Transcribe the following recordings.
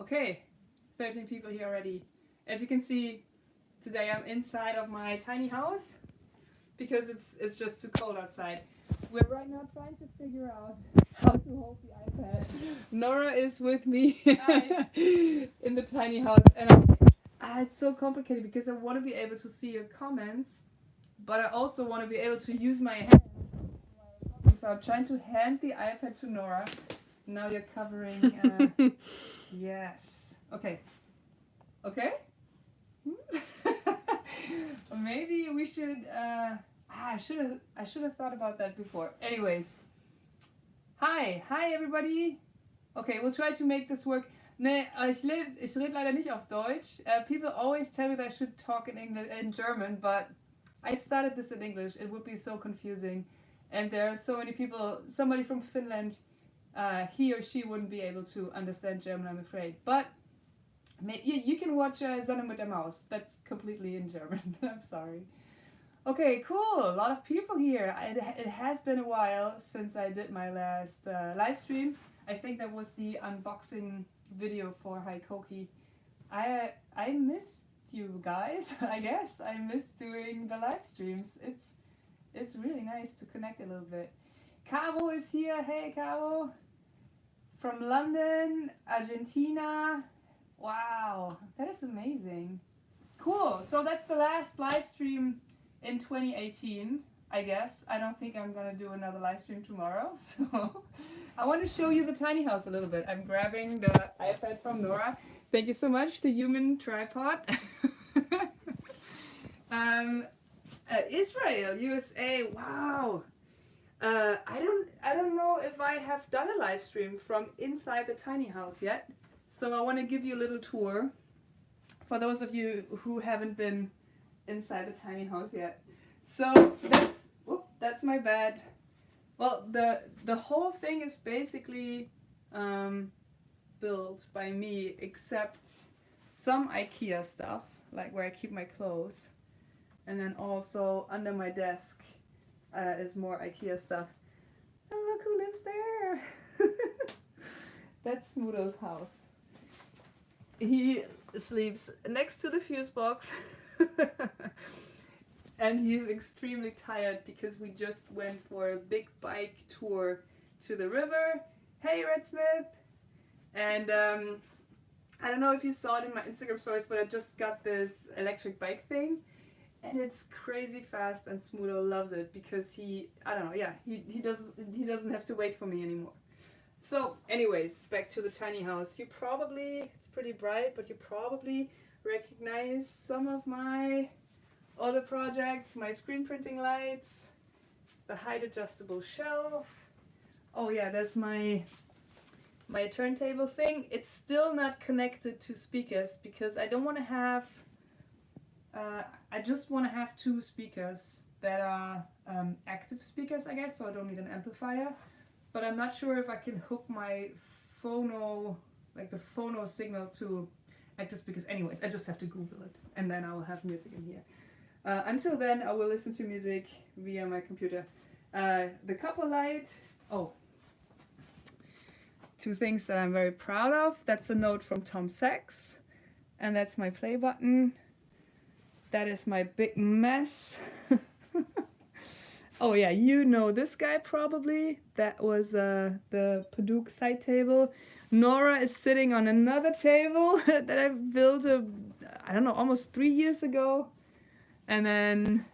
Okay, 13 people here already. As you can see, today I'm inside of my tiny house because it's just too cold outside. We're right now trying to figure out how to hold the iPad. Nora is with me in the tiny house, and it's so complicated because I want to be able to see your comments, but I also want to be able to use my hand. So I'm trying to hand the iPad to Nora. Now you're covering. Yes. Okay. Okay. Maybe we should. I should have thought about that before. Anyways. Hi everybody. Okay, we'll try to make this work. Nee, ich red leider nicht auf Deutsch. People always tell me that I should talk in German, but I started this in English. It would be so confusing. And there are so many people, somebody from Finland, he or she wouldn't be able to understand German, I'm afraid. But you can watch Sonne mit der Maus. That's completely in German. I'm sorry. Okay, cool. A lot of people here. It has been a while since I did my last live stream. I think that was the unboxing video for Haikoki. I missed you guys. I guess I missed doing the live streams. It's really nice to connect a little bit. Caro is here. Hey, Caro. From London, Argentina. Wow, that is amazing. Cool. So that's the last live stream in 2018, I guess. I don't think I'm gonna do another live stream tomorrow. So I want to show you the tiny house a little bit. I'm grabbing the iPad from Nora. Thank you so much, the human tripod. Israel, USA. Wow. I don't know if I have done a live stream from inside the tiny house yet. So I want to give you a little tour for those of you who haven't been inside the tiny house yet. So that's my bed. Well, the whole thing is basically built by me, except some IKEA stuff, like where I keep my clothes, and then also under my desk is more IKEA stuff. And look who lives there! That's Smudo's house. He sleeps next to the fuse box. And he's extremely tired because we just went for a big bike tour to the river. Hey, Red Smith! And I don't know if you saw it in my Instagram stories, but I just got this electric bike thing. And it's crazy fast, and Smudo loves it because he doesn't have to wait for me anymore. So anyways, back to the tiny house. It's pretty bright, but you probably recognize some of my other projects, my screen printing lights, the height adjustable shelf. Oh yeah, there's my turntable thing. It's still not connected to speakers because I don't want to have, I just want to have two speakers that are active speakers, I guess, so I don't need an amplifier. But I'm not sure if I can hook my phono, like the phono signal to active speakers. Anyways, I just have to Google it, and then I will have music in here. Until then, I will listen to music via my computer. The copper light. Oh, two things that I'm very proud of. That's a note from Tom Sachs, and that's my play button. That is my big mess. Oh yeah, you know this guy probably. That was the Paduk side table. Nora is sitting on another table that I built I don't know, almost 3 years ago. And then,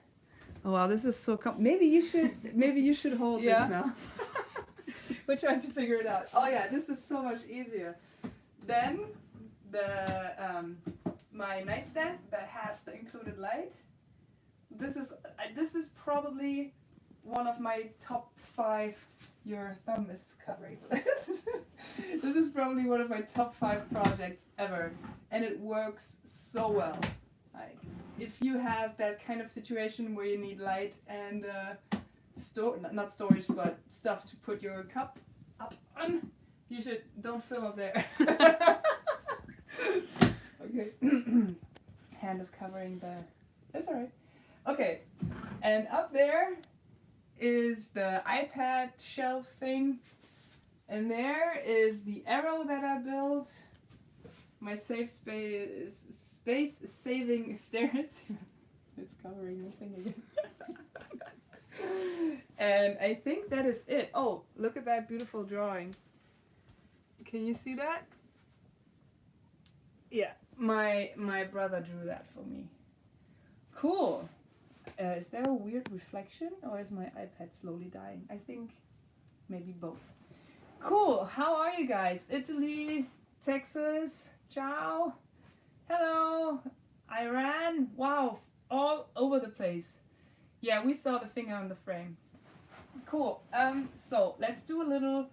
oh wow, this is so maybe you should hold this now. We're trying to figure it out. Oh yeah, this is so much easier. Then my nightstand that has the included light. This is probably one of my top 5. Your thumb is covering this. This is probably one of my top 5 projects ever, and it works so well. Like, if you have that kind of situation where you need light and not storage, but stuff to put your cup up on, you should don't film up there. Okay. Hand is covering the. That's alright. Okay, and up there is the iPad shelf thing, and there is the arrow that I built. my safe space saving stairs. It's covering the thing again. And I think that is it. Oh, look at that beautiful drawing. Can you see that? Yeah, my brother drew that for me. Cool. Is there a weird reflection or is my iPad slowly dying? I think maybe both. Cool. How are you guys? Italy, Texas, ciao. Hello, Iran. Wow, all over the place. Yeah, we saw the finger on the frame. Cool. So let's do a little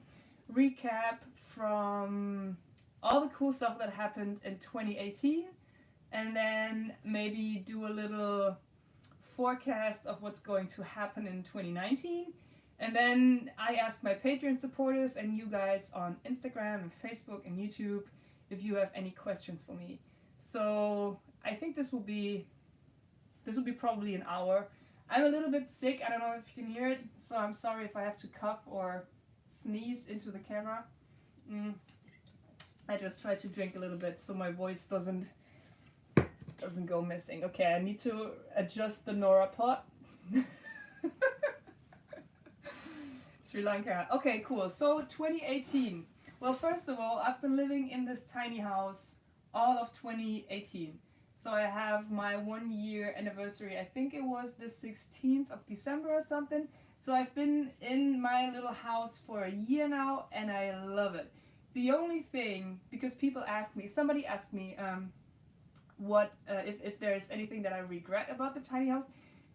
recap from all the cool stuff that happened in 2018, and then maybe do a little forecast of what's going to happen in 2019. And then I asked my Patreon supporters and you guys on Instagram and Facebook and YouTube if you have any questions for me. So I think this will be probably an hour. I'm a little bit sick. I don't know if you can hear it, so I'm sorry if I have to cough or sneeze into the camera. I just try to drink a little bit so my voice doesn't go missing. Okay, I need to adjust the Nora pot. Sri Lanka. Okay, cool. So 2018. Well, first of all, I've been living in this tiny house all of 2018. So I have my 1 year anniversary. I think it was the 16th of December or something. So I've been in my little house for a year now and I love it. The only thing, because people ask me, somebody asked me if there's anything that I regret about the tiny house.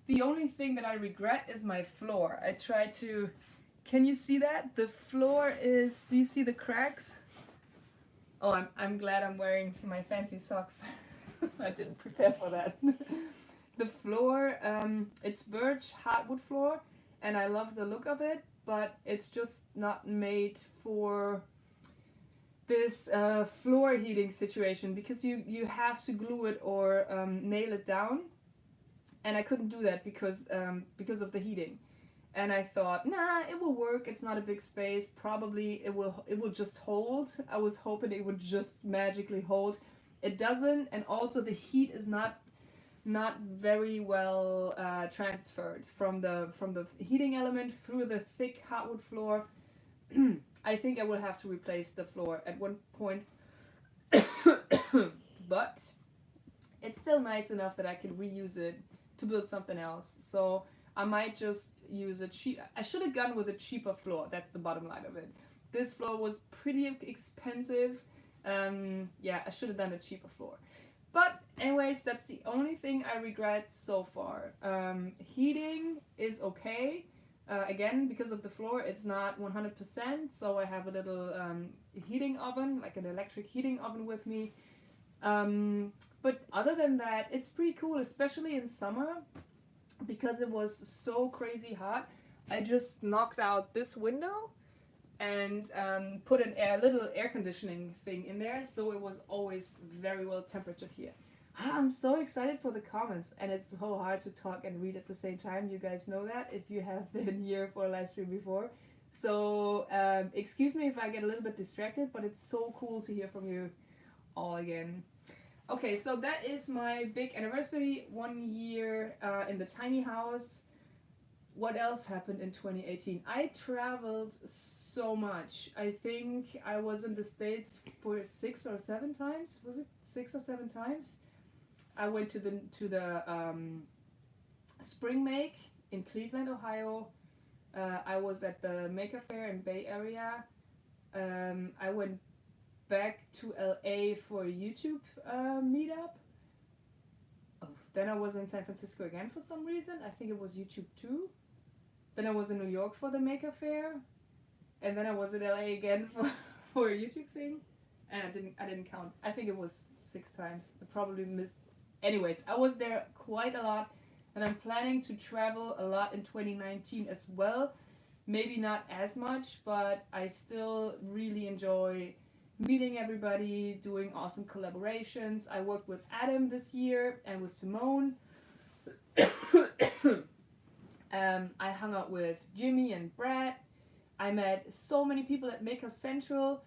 The only thing that I regret is my floor. I tried to, can you see that? The floor is, do you see the cracks? Oh, I'm glad I'm wearing my fancy socks. I didn't prepare for that. The floor, it's birch hardwood floor, and I love the look of it, but it's just not made for this floor heating situation because you have to glue it or nail it down, and I couldn't do that because of the heating. And I thought, nah, it will work. It's not a big space. Probably it will just hold. I was hoping it would just magically hold. It doesn't, and also the heat is not very well transferred from the heating element through the thick hardwood floor. I think I will have to replace the floor at one point, but it's still nice enough that I can reuse it to build something else. So I might just use I should have gone with a cheaper floor. That's the bottom line of it. This floor was pretty expensive. Yeah, I should have done a cheaper floor. But anyways, that's the only thing I regret so far. Heating is okay. Again, because of the floor, it's not 100%. So I have a little heating oven, like an electric heating oven with me. But other than that, it's pretty cool, especially in summer, because it was so crazy hot. I just knocked out this window and put a little air conditioning thing in there, so it was always very well temperatured here. I'm so excited for the comments, and it's so hard to talk and read at the same time. You guys know that if you have been here for a live stream before. So excuse me if I get a little bit distracted, but it's so cool to hear from you all again. Okay, so that is my big anniversary, 1 year in the tiny house. What else happened in 2018? I traveled so much. I think I was in the States for 6 or 7 times. Was it 6 or 7 times? I went to the Spring Make in Cleveland, Ohio. I was at the Maker Faire in Bay Area. I went back to LA for a YouTube meetup. Oh, then I was in San Francisco again for some reason. I think it was YouTube too. Then I was in New York for the Maker Faire, and then I was in LA again for a YouTube thing, and I didn't count. I think it was 6 times. I probably missed. Anyways, I was there quite a lot, and I'm planning to travel a lot in 2019 as well. Maybe not as much, but I still really enjoy meeting everybody, doing awesome collaborations. I worked with Adam this year and with Simone. I hung out with Jimmy and Brad. I met so many people at Maker Central.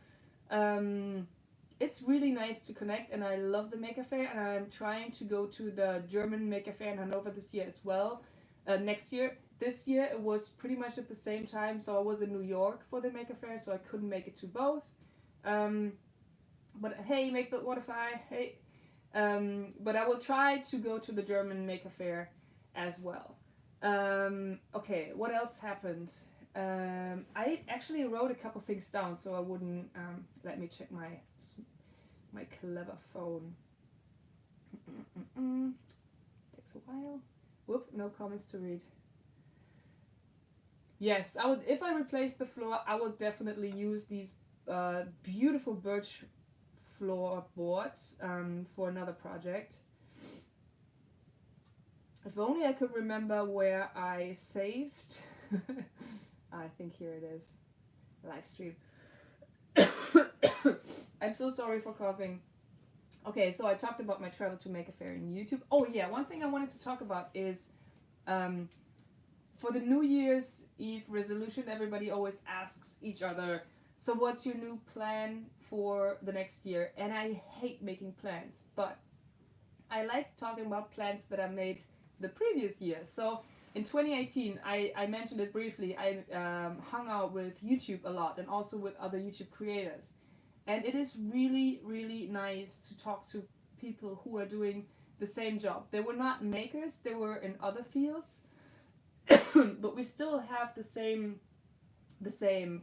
it's really nice to connect, and I love the Maker Faire, and I'm trying to go to the German Maker Faire in Hanover this year as well. Next year. This year it was pretty much at the same time, so I was in New York for the Maker Faire, so I couldn't make it to both. But hey, make the Waterfly, hey. But I will try to go to the German Maker Faire as well. Okay, what else happened? I actually wrote a couple things down, so I wouldn't. Let me check my clever phone. Takes a while. Whoop, no comments to read. Yes, I would. If I replace the floor, I will definitely use these beautiful birch floorboards for another project. If only I could remember where I saved. I think here it is. Live stream. I'm so sorry for coughing. Okay, so I talked about my travel to Maker Faire in YouTube. Oh yeah, one thing I wanted to talk about is for the New Year's Eve resolution, everybody always asks each other, so what's your new plan for the next year? And I hate making plans, but I like talking about plans that I made the previous year. So in 2018, I mentioned it briefly, I hung out with YouTube a lot and also with other YouTube creators. And it is really, really nice to talk to people who are doing the same job. They were not makers, they were in other fields, but we still have the same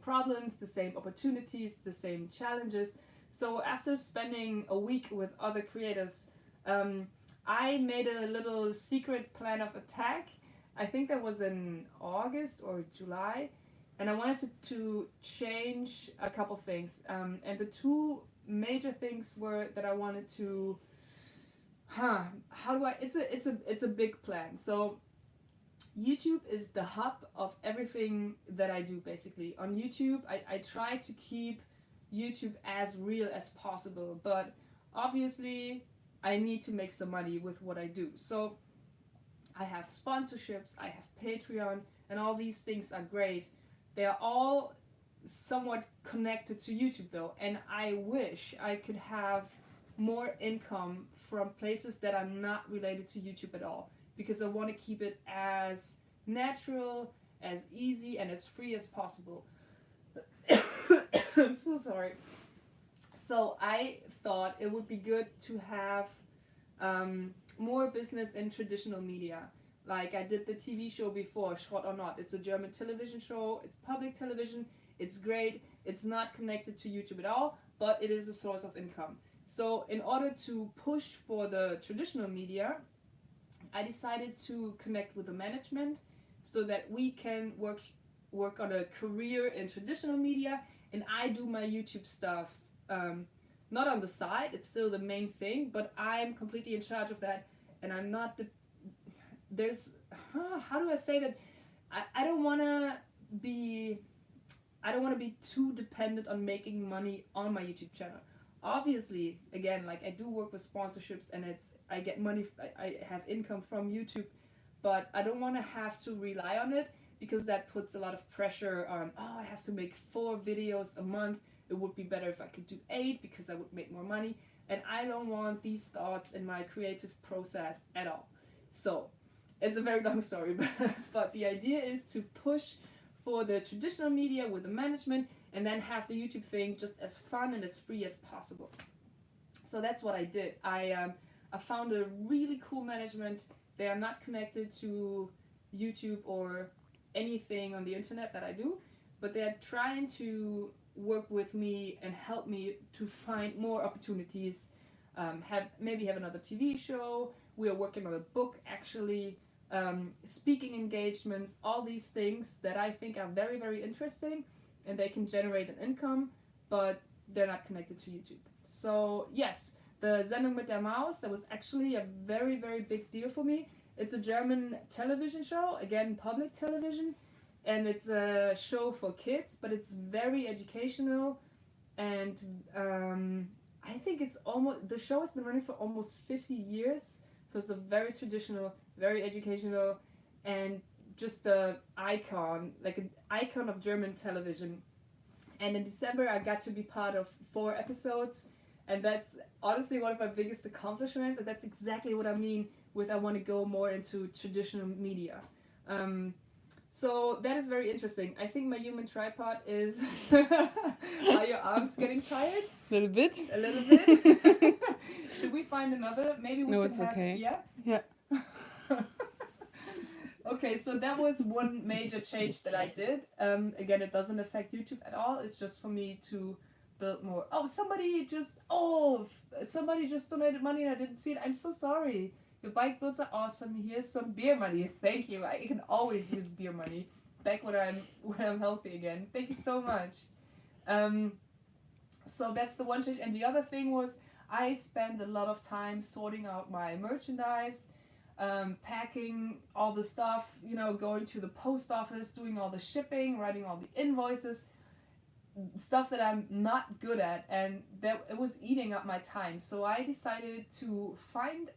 problems, the same opportunities, the same challenges. So after spending a week with other creators, I made a little secret plan of attack. I think that was in August or July, and I wanted to change a couple things. And the two major things were that I wanted to, how do I? It's a big plan. So YouTube is the hub of everything that I do basically. On YouTube, I try to keep YouTube as real as possible, but obviously I need to make some money with what I do. So I have sponsorships, I have Patreon, and all these things are great. They are all somewhat connected to YouTube though, and I wish I could have more income from places that are not related to YouTube at all, because I want to keep it as natural, as easy, and as free as possible. I'm so sorry. So I thought it would be good to have more business in traditional media. Like I did the TV show before, Schrott or Not. It's a German television show. It's public television. It's great. It's not connected to YouTube at all, but it is a source of income. So in order to push for the traditional media, I decided to connect with the management so that we can work on a career in traditional media, and I do my YouTube stuff not on the side. It's still the main thing, but I'm completely in charge of that, and I'm not how do I say that? I don't want to be too dependent on making money on my YouTube channel. Obviously, again, like I do work with sponsorships, and I get money, I have income from YouTube, but I don't want to have to rely on it, because that puts a lot of pressure on, oh, I have to make 4 videos a month. It would be better if I could do 8 because I would make more money, and I don't want these thoughts in my creative process at all. So it's a very long story, but the idea is to push for the traditional media with the management, and then have the YouTube thing just as fun and as free as possible. So that's what I did. I found a really cool management. They are not connected to YouTube or anything on the internet that I do, but they are trying to work with me and help me to find more opportunities. Maybe have another TV show. We are working on a book actually. Speaking engagements, all these things that I think are very, very interesting, and they can generate an income, but they're not connected to YouTube. So yes, the Sendung mit der Maus, that was actually a very, very big deal for me. It's a German television show, again, public television, and it's a show for kids, but it's very educational, and I think the show has been running for almost 50 years, so it's a very traditional, very educational, and just an icon, like an icon of German television. And in December I got to be part of 4 episodes, And that's honestly one of my biggest accomplishments, and that's exactly what I mean with I want to go more into traditional media. So that is very interesting. I think my human tripod is... Are your arms getting tired? A little bit. A little bit? Should we find another? Maybe we No, can it's have... okay. Yeah? Yeah. Okay, so that was one major change that I did. Again, it doesn't affect YouTube at all. It's just for me to build more. Oh, somebody just donated money and I didn't see it. I'm so sorry. Your bike builds are awesome. Here's some beer money. Thank you. I can always use beer money. Back when I'm healthy again. Thank you so much. So that's the one change. And the other thing was I spent a lot of time sorting out my merchandise, packing all the stuff, going to the post office, doing all the shipping, writing all the invoices, stuff that I'm not good at, and that it was eating up my time. So I decided to find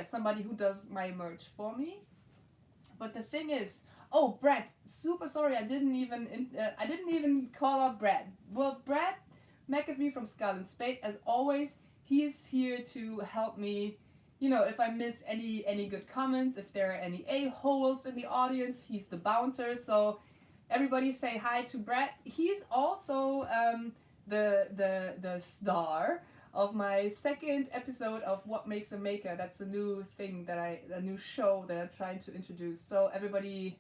somebody who does my merch for me. But the thing is, oh, Brad, super sorry, I didn't even call out Brad. Well, Brad McAfee from Skull and Spade, as always, he is here to help me. If I miss any good comments, if there are any a-holes in the audience, he's the bouncer. So everybody say hi to Brad. He's also the star of my second episode of What Makes a Maker. That's a new thing a new show that I'm trying to introduce. So everybody,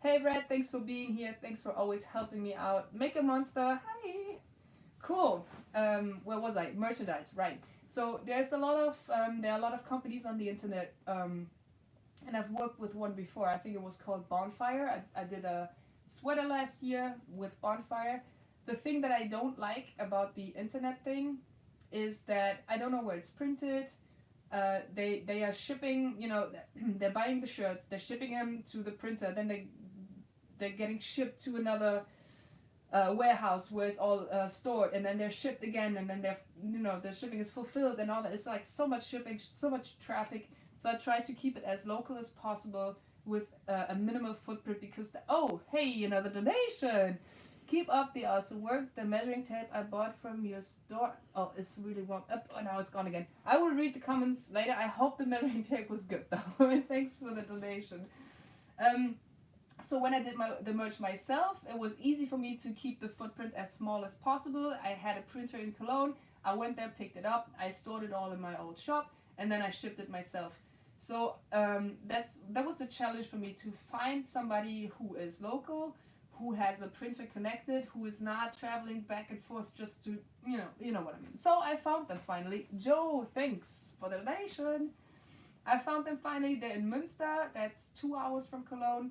hey Brad, thanks for being here. Thanks for always helping me out. Make a monster. Hi. Cool. Where was I? Merchandise, right. So there are a lot of companies on the internet, and I've worked with one before. I think it was called Bonfire. I did a sweater last year with Bonfire. The thing that I don't like about the internet thing is that I don't know where it's printed. They are shipping, they're buying the shirts, they're shipping them to the printer, then they're getting shipped to another warehouse where it's all stored, and then they're shipped again, and then their shipping is fulfilled and all that. It's like so much shipping, so much traffic. So I try to keep it as local as possible with a minimal footprint because the donation. Keep up the awesome work. The measuring tape I bought from your store. Oh, it's really warm up. Oh, now it's gone again. I will read the comments later. I hope the measuring tape was good though. Thanks for the donation. So when I did the merch myself, it was easy for me to keep the footprint as small as possible. I had a printer in Cologne. I went there, picked it up. I stored it all in my old shop, and then I shipped it myself. So that was the challenge for me, to find somebody who is local, who has a printer connected, who is not traveling back and forth just to, you know what I mean. So I found them finally. Joe, thanks for the donation. I found them finally. They're in Münster. That's 2 hours from Cologne.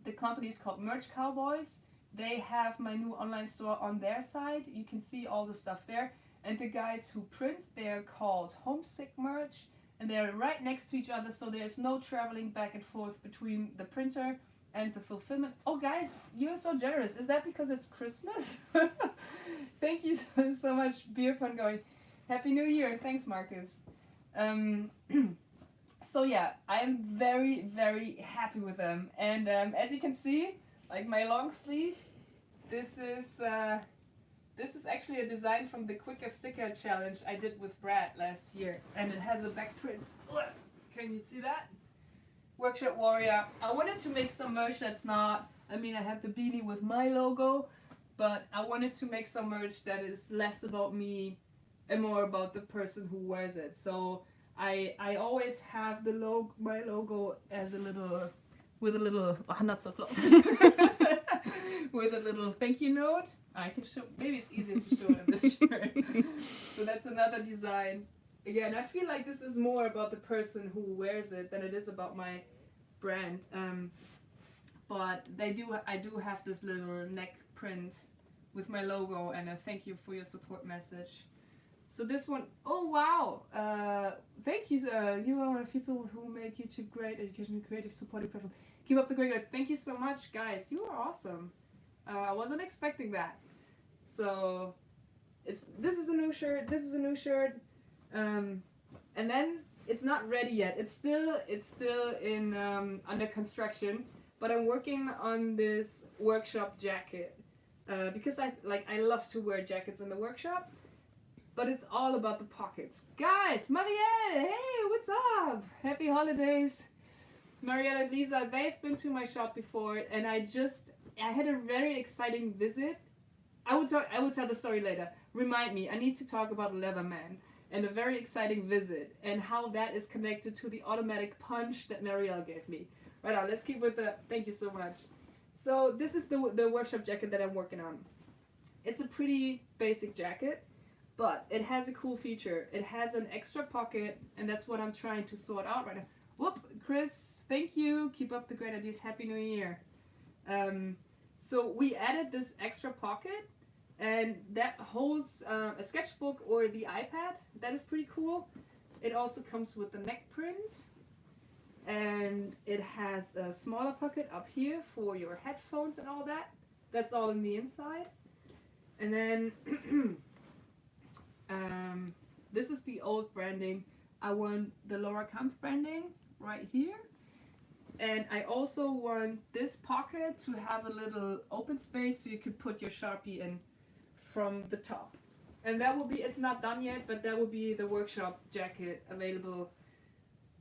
The company is called Merch Cowboys. They have my new online store on their side. You can see all the stuff there. And the guys who print, they're called Homesick Merch. And they're right next to each other, so there's no traveling back and forth between the printer and the fulfillment. Oh guys, you're so generous. Is that because it's Christmas? Thank you so much. Beer fun going. Happy New Year. Thanks, Marcus. So yeah, I'm very, very happy with them. And as you can see, like my long sleeve, this is actually a design from the Quicker Sticker Challenge I did with Brad last year. And it has a back print. Can you see that? Workshop Warrior. I wanted to make some merch that's not, I have the beanie with my logo, but I wanted to make some merch that is less about me and more about the person who wears it. So I always have my logo as with a little, not so close, with a little thank you note. I can show, maybe it's easier to show it in this shirt. So that's another design. Again, I feel like this is more about the person who wears it than it is about my brand. But I do have this little neck print with my logo and a thank you for your support message. So this one, oh wow! Thank you. You are one of the people who make YouTube great, education, creative, supportive platform. Keep up the great work. Thank you so much, guys. You are awesome. I wasn't expecting that. So this is a new shirt. This is a new shirt. And then it's not ready yet. It's still in under construction. But I'm working on this workshop jacket. because I love to wear jackets in the workshop, but it's all about the pockets. Guys, Marielle, hey, what's up? Happy holidays. Marielle and Lisa, they've been to my shop before, and I had a very exciting visit. I will tell the story later. Remind me, I need to talk about Leatherman and a very exciting visit and how that is connected to the automatic punch that Marielle gave me. Right on, let's keep with the, thank you so much. So this is the workshop jacket that I'm working on. It's a pretty basic jacket, but it has a cool feature. It has an extra pocket, and that's what I'm trying to sort out right now. Whoop, Chris, thank you. Keep up the great ideas. Happy New Year. So we added this extra pocket, and that holds a sketchbook or the iPad. That is pretty cool. It also comes with the neck print, and it has a smaller pocket up here for your headphones and all that. That's all in the inside. And then this is the old branding. I want the Laura Kampf branding right here. And I also want this pocket to have a little open space so you could put your Sharpie in from the top. And that will be, it's not done yet, but that will be the workshop jacket available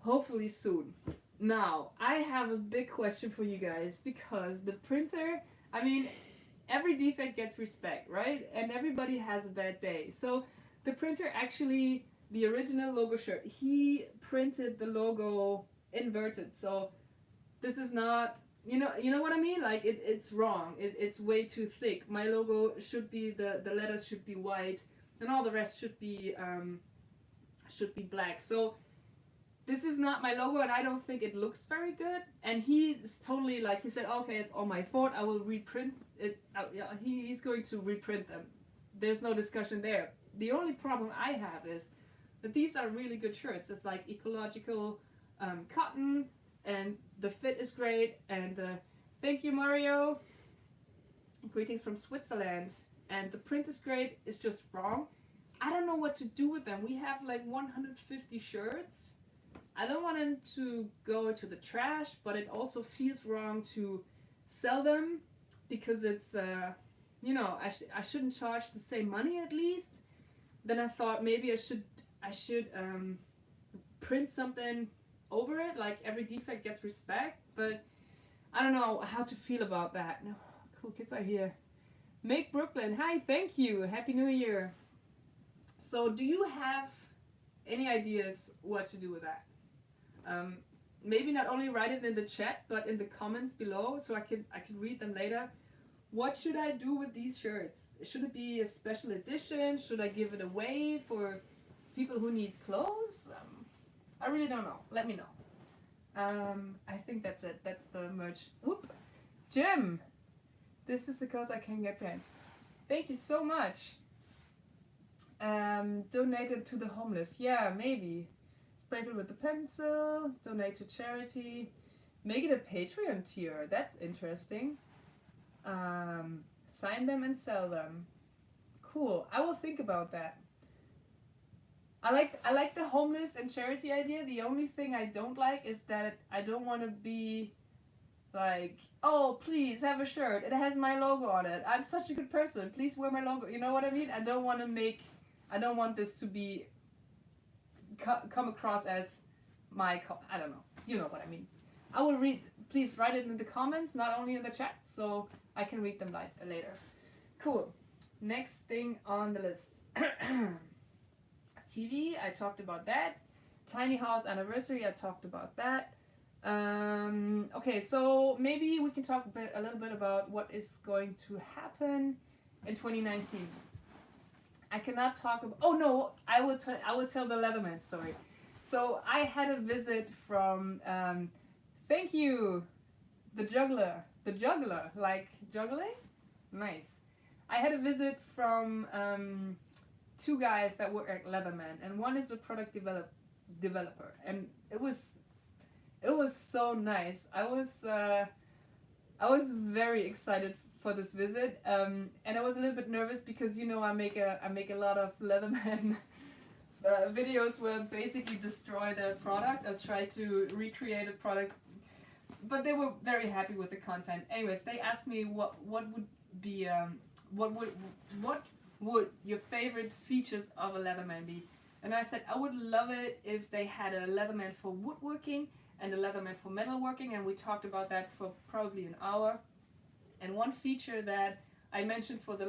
hopefully soon. Now, I have a big question for you guys, because the printer, I mean, every defect gets respect, right? And everybody has a bad day. So the printer actually, the original logo shirt, he printed the logo inverted. So this is not, you know what I mean? Like it's wrong. It's way too thick. My logo should be, the letters should be white, and all the rest should be black. So this is not my logo, and I don't think it looks very good. And he's totally like, he said, okay, it's all my fault. I will reprint it. Yeah, he's going to reprint them. There's no discussion there. The only problem I have is that these are really good shirts. It's like ecological cotton, and the fit is great. And thank you, Mario. Greetings from Switzerland. And the print is great. It's just wrong. I don't know what to do with them. We have like 150 shirts. I don't want them to go to the trash, but it also feels wrong to sell them, because it's, you know, I shouldn't charge the same money at least. Then I thought maybe I should print something over it, like every defect gets respect, but I don't know how to feel about that. No, cool kids are here. Make Brooklyn, hi, thank you, Happy New Year. So do you have any ideas what to do with that? Maybe not only write it in the chat, but in the comments below, so I could read them later. What should I do with these shirts? Should it be a special edition? Should I give it away for people who need clothes? I really don't know. Let me know. I think that's it. That's the merch. Whoop. Jim, this is because I can get paid. Thank you so much. Donate it to the homeless. Yeah, maybe. Spray it with the pencil. Donate to charity. Make it a Patreon tier. That's interesting. Sign them and sell them. Cool. I will think about that. I like the homeless and charity idea. The only thing I don't like is that I don't want to be like, oh, please have a shirt. It has my logo on it. I'm such a good person. Please wear my logo. You know what I mean? I don't want this to be come across as my, I don't know. You know what I mean. I will read. Please write it in the comments, not only in the chat, so I can read them later. Cool. Next thing on the list. TV, I talked about that. Tiny house anniversary, I talked about that. Okay, so maybe we can talk a little bit about what is going to happen in 2019. I cannot talk about. Oh no, I will tell the Leatherman story. So I had a visit from. Thank you, the juggler, like juggling. Nice. I had a visit from. Two guys that work at Leatherman, and one is a product developer, and it was so nice. I was very excited for this visit, and I was a little bit nervous because I make a lot of Leatherman videos where I basically destroy the product. I'll try to recreate a product, but they were very happy with the content. Anyways, they asked me what would be what would your favorite features of a Leatherman be? And I said I would love it if they had a Leatherman for woodworking and a Leatherman for metalworking, and we talked about that for probably an hour. And one feature that I mentioned for the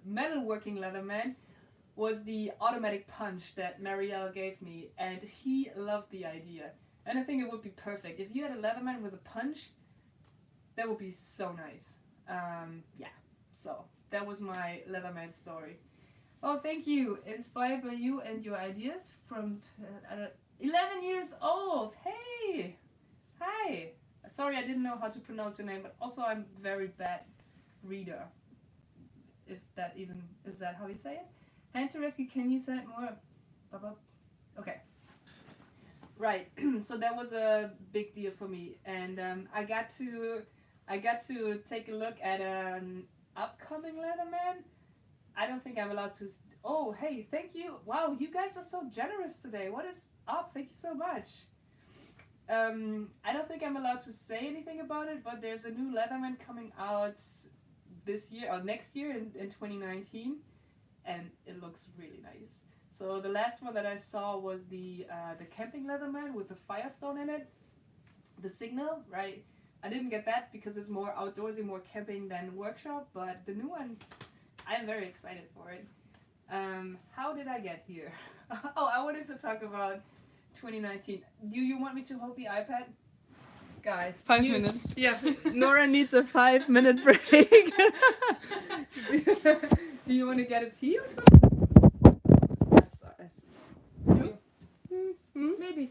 metalworking Leatherman was the automatic punch that Marielle gave me, and he loved the idea. And I think it would be perfect if you had a Leatherman with a punch. That would be so nice. Yeah. So that was my Leatherman story. Oh, thank you. Inspired by you and your ideas from 11 years old. Hey. Hi. Sorry, I didn't know how to pronounce your name, but also I'm very bad reader. If that even is that how you say it? Hand to rescue. Can you say it more? Okay. Right. So that was a big deal for me, and I got to take a look at an upcoming Leatherman. I don't think I'm allowed to. Oh, hey, thank you. Wow, you guys are so generous today. What is up? Thank you so much. I don't think I'm allowed to say anything about it, but there's a new Leatherman coming out this year or next year in 2019, and it looks really nice. So the last one that I saw was the camping Leatherman with the Firestone in it, the Signal, right? I didn't get that because it's more outdoorsy, more camping than workshop, but the new one, I'm very excited for it. How did I get here? Oh, I wanted to talk about 2019. Do you want me to hold the iPad? Guys. 5 minutes. Yeah, Nora needs a 5-minute break. Do you want to get a tea or something? Maybe.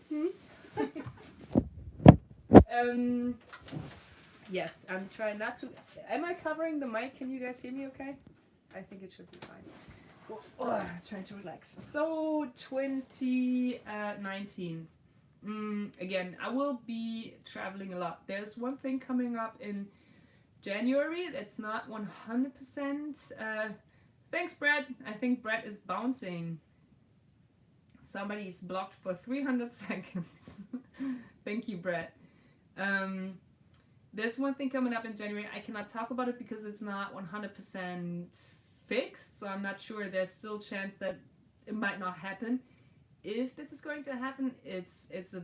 Yes, I'm trying not to. Am I covering the mic? Can you guys hear me okay? I think it should be fine. Cool. Trying to relax. So, 2019. Again, I will be traveling a lot. There's one thing coming up in January that's not 100%. Thanks, Brett. I think Brett is bouncing. Somebody's blocked for 300 seconds. Thank you, Brett. There's one thing coming up in January. I cannot talk about it because it's not 100% fixed, so I'm not sure. There's still a chance that it might not happen. If this is going to happen, it's a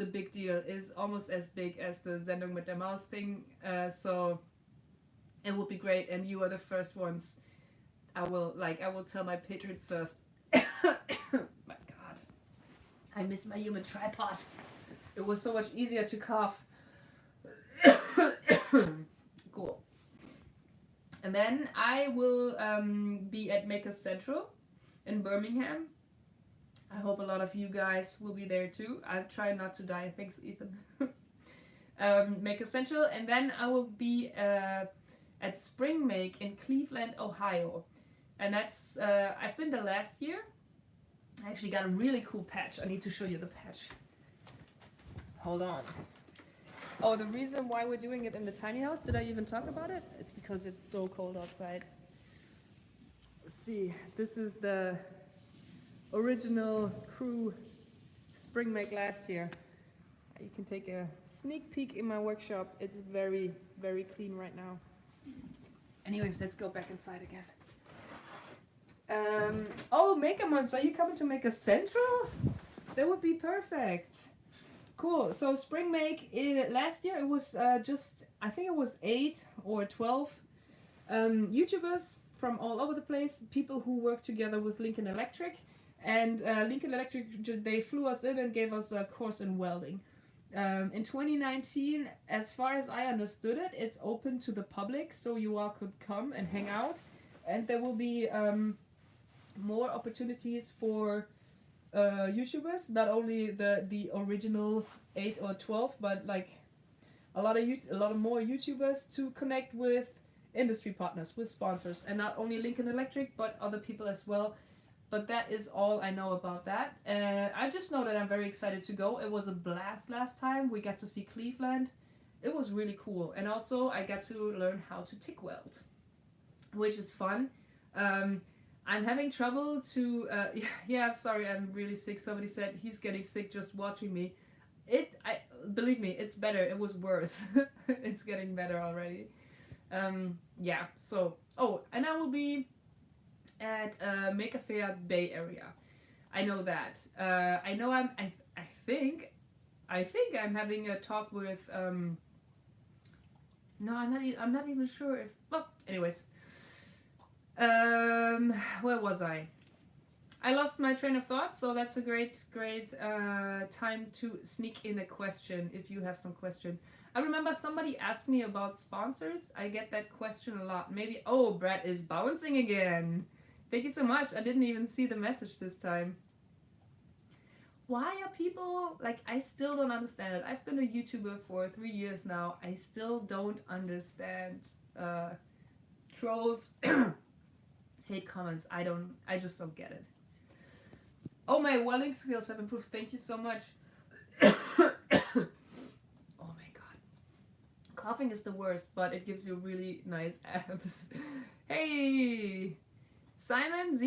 big deal. It's almost as big as the Sendung mit der Maus thing, so it would be great. And you are the first ones. I will tell my patrons first. My God, I miss my human tripod. It was so much easier to cough. Cool. And then I will be at Maker Central in Birmingham. I hope a lot of you guys will be there too. I'm trying not to die. Thanks, Ethan. Maker Central. And then I will be at Spring Make in Cleveland, Ohio. And that's, I've been there last year. I actually got a really cool patch. I need to show you the patch. Hold on. Oh, the reason why we're doing it in the tiny house, did I even talk about it? It's because it's so cold outside. Let's see, this is the original crew Spring Make last year. You can take a sneak peek in my workshop. It's very, very clean right now. Anyways, let's go back inside again. Oh, Maker Months, are you coming to Maker Central? That would be perfect. Cool. So Spring Make, last year it was just, I think it was 8 or 12 YouTubers from all over the place, people who work together with Lincoln Electric. And Lincoln Electric, they flew us in and gave us a course in welding. In 2019, as far as I understood it, it's open to the public, so you all could come and hang out. And there will be more opportunities for YouTubers, not only the original 8 or 12, but like a lot of more YouTubers to connect with industry partners, with sponsors, and not only Lincoln Electric, but other people as well. But that is all I know about that. I just know that I'm very excited to go. It was a blast last time. We got to see Cleveland. It was really cool. And also I got to learn how to TIG weld, which is fun. I'm having trouble to, yeah, sorry, I'm really sick. Somebody said he's getting sick just watching me. Believe me, it's better. It was worse. It's getting better already. Yeah, so, oh, and I will be at Maker Faire Bay Area. I know that. I know I think I'm having a talk with no, I'm not even sure if, well, anyways. Where was I? I lost my train of thought, so that's a great time to sneak in a question if you have some questions. I remember somebody asked me about sponsors. I get that question a lot. Maybe, oh, Brett is bouncing again. Thank you so much. I didn't even see the message this time. Why are people, like, I still don't understand it. I've been a YouTuber for 3 years now. I still don't understand trolls, hate comments. I just don't get it. Oh, my welling skills have improved. Thank you so much. Oh my god. Coughing is the worst, but it gives you really nice abs. Hey! Simon,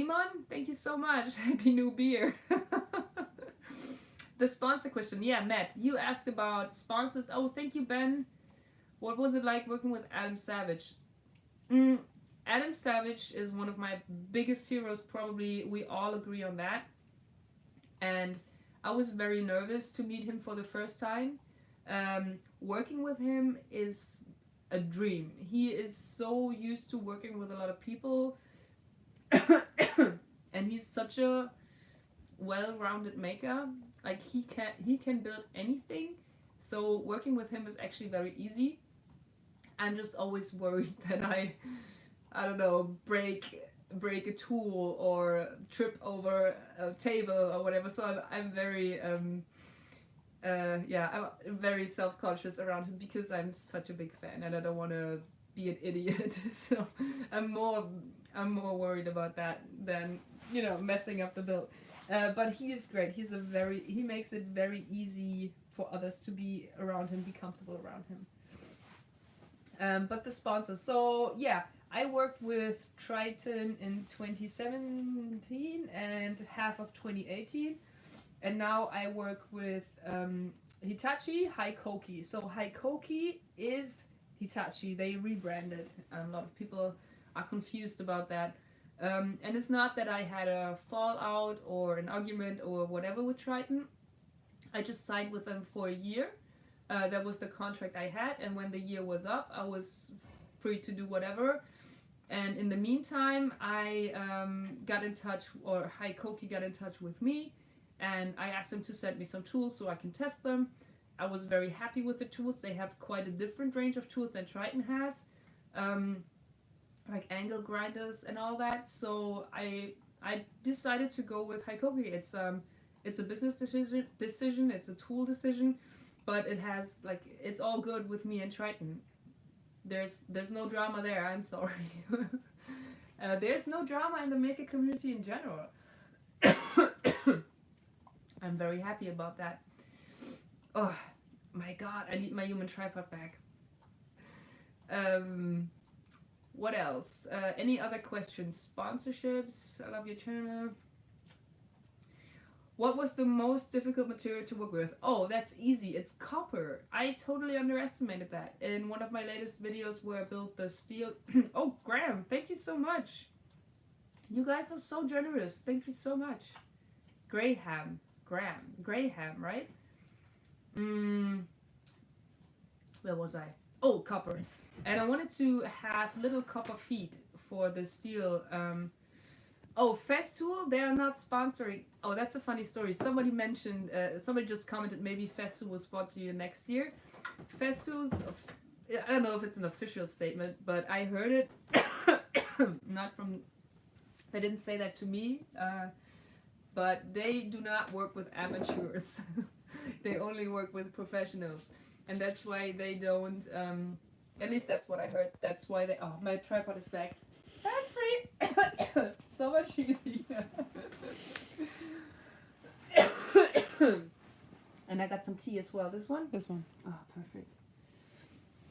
thank you so much. Happy new beer. The sponsor question. Yeah, Matt, you asked about sponsors. Oh, thank you, Ben. What was it like working with Adam Savage? Adam Savage is one of my biggest heroes, probably. We all agree on that. And I was very nervous to meet him for the first time. Working with him is a dream. He is so used to working with a lot of people. And he's such a well-rounded maker. Like, he can build anything. So working with him is actually very easy. I'm just always worried that I don't know, break a tool or trip over a table or whatever. So I'm very I'm very self-conscious around him because I'm such a big fan and I don't want to be an idiot. So I'm more worried about that than, you know, messing up the build. But he is great. He makes it very easy for others to be around him, be comfortable around him. But the sponsors. So yeah, I worked with Triton in 2017 and half of 2018. And now I work with Hitachi Hikoki. So Hikoki is Hitachi. They rebranded. A lot of people are confused about that. And it's not that I had a fallout or an argument or whatever with Triton. I just signed with them for a year. That was the contract I had. And when the year was up, I was free to do whatever. And in the meantime, I got in touch, or Hikoki got in touch with me. And I asked them to send me some tools so I can test them. I was very happy with the tools. They have quite a different range of tools than Triton has. Like angle grinders and all that. So I decided to go with Hikoki. It's a business decision. It's a tool decision, but it has, like, it's all good with me and Triton. There's no drama there. I'm sorry. There's no drama in the maker community in general. I'm very happy about that. Oh my god, I need my human tripod back. What else? Any other questions? Sponsorships? I love your channel. What was the most difficult material to work with? Oh, that's easy. It's copper. I totally underestimated that. In one of my latest videos where I built the steel... Oh, Graham, thank you so much. You guys are so generous. Thank you so much. Graham, right? Where was I? Oh, copper. And I wanted to have little copper feet for the steel. Oh, Festool, they are not sponsoring. Oh, that's a funny story. Somebody mentioned, somebody just commented maybe Festool will sponsor you next year. Festool's, I don't know if it's an official statement, but I heard it. Not from, they didn't say that to me, but they do not work with amateurs. They only work with professionals. And that's why they don't, at least that's what I heard. That's why they, oh, my tripod is back. That's free. So much easier. And I got some tea as well. This one? This one. Oh, perfect.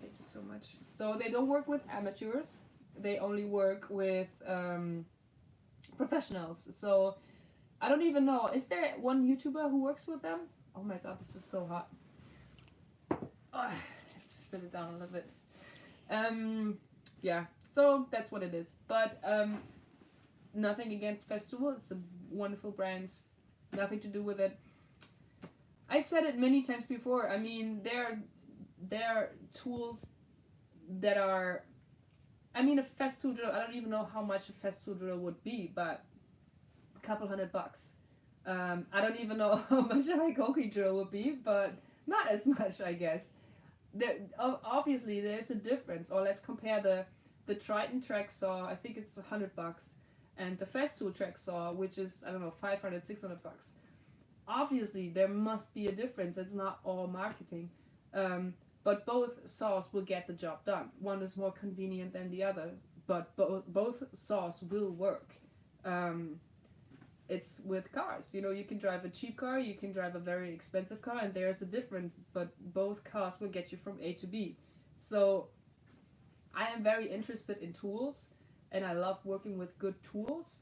Thank you so much. So they don't work with amateurs. They only work with professionals. So I don't even know. Is there one YouTuber who works with them? Oh my god, this is so hot. Oh, let's just sit it down a little bit. yeah, so that's what it is. But nothing against Festool. It's a wonderful brand. Nothing to do with it. I said it many times before. I mean, there are tools that are. I mean, a Festool drill. I don't even know how much a Festool drill would be, but a couple $100. I don't even know how much a Hikoki drill would be, but not as much, I guess. Obviously, there's a difference. Or let's compare the Triton track saw. I think it's $100, and the Festool track saw, which is, I don't know, $500, $600. Obviously, there must be a difference. It's not all marketing. But both saws will get the job done. One is more convenient than the other, but both saws will work. It's with cars. You know, you can drive a cheap car, you can drive a very expensive car, and there's a difference, but both cars will get you from A to B. So I am very interested in tools, and I love working with good tools,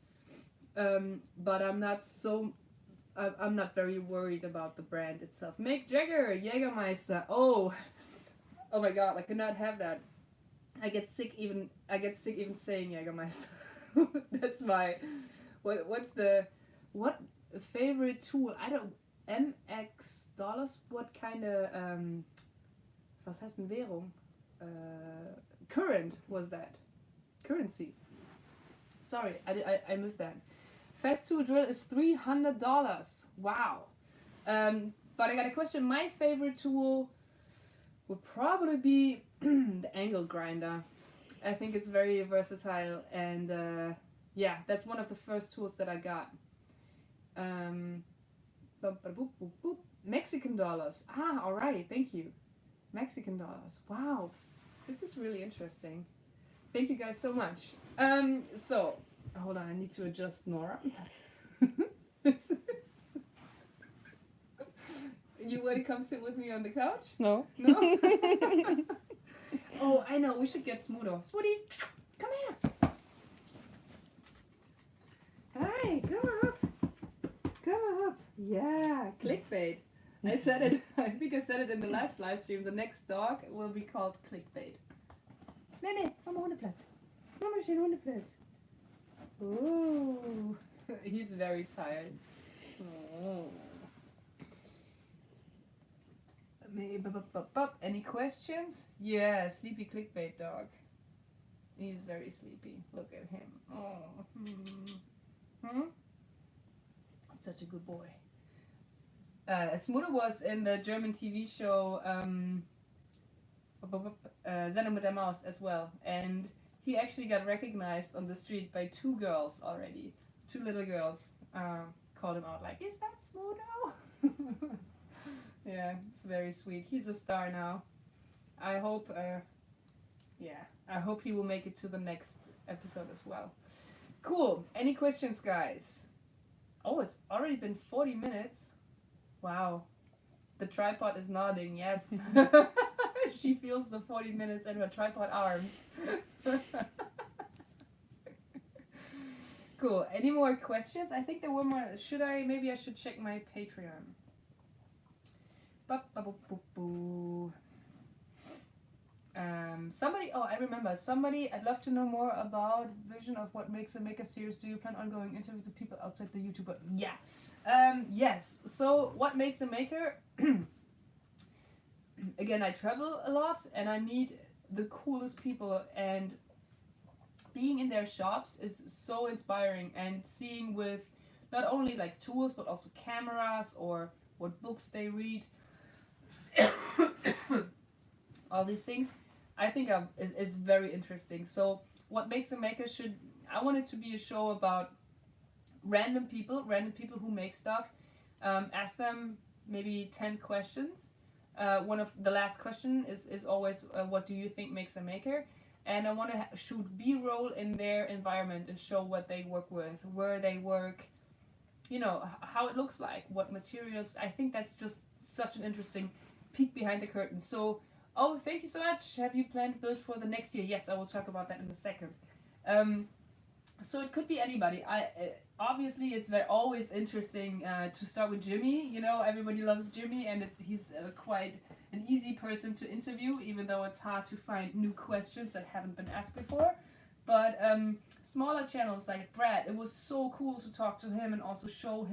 but I'm not very worried about the brand itself. Mick Jagger, Jägermeister. Oh my God, I could not have that. I get sick even saying Jägermeister. That's my what favorite tool? I don't MX dollars. What kind of was heißt denn Währung? Current was that? Currency. Sorry, I missed that. Festool drill is $300. Wow. But I got a question. My favorite tool would probably be the angle grinder. I think it's very versatile, and yeah, that's one of the first tools that I got. Mexican dollars. Ah, all right. Thank you. Mexican dollars. Wow, this is really interesting. Thank you guys so much. So hold on, I need to adjust Nora. You want to come sit with me on the couch? No. No? Oh, I know, we should get Smudo. Smoody, come here. Hi, come up. Come up. Yeah, clickbait. I said it, I think I said it in the last live stream. The next dog will be called clickbait. Nee, Mama Hundeplatz. Mama schön Hundeplatz. Oh, he's very tired. Oh. Any questions? Yeah, sleepy clickbait dog. He's very sleepy. Look at him. Oh. Such a good boy. Smudo was in the German TV show Sendung mit der Maus as well, and he actually got recognized on the street by two girls already. Two little girls called him out like, "Is that Smudo?" Yeah, it's very sweet. He's a star now. I hope, I hope he will make it to the next episode as well. Cool. Any questions, guys? Oh, it's already been 40 minutes. Wow. The tripod is nodding, yes. She feels the 40 minutes in her tripod arms. Cool. Any more questions? I think there were more. Maybe I should check my Patreon. I remember. I'd love to know more about vision of what makes a maker series. Do you plan on going interviews with people outside the YouTuber? Yeah. Yes. So what makes a maker? Again, I travel a lot and I meet the coolest people, and being in their shops is so inspiring, and seeing with not only like tools but also cameras or what books they read. All these things I think is very interesting. So what makes a maker I want it to be a show about random people who make stuff. Ask them maybe 10 questions. One of the last question is always what do you think makes a maker? And I want to shoot B-roll in their environment and show what they work with, where they work, how it looks like, what materials. I think that's just such an interesting peek behind the curtain. So, thank you so much. Have you planned to build for the next year? Yes, I will talk about that in a second. So it could be anybody. Obviously it's always interesting to start with Jimmy. You know, everybody loves Jimmy, and he's quite an easy person to interview, even though it's hard to find new questions that haven't been asked before. But smaller channels like Brad, it was so cool to talk to him and also show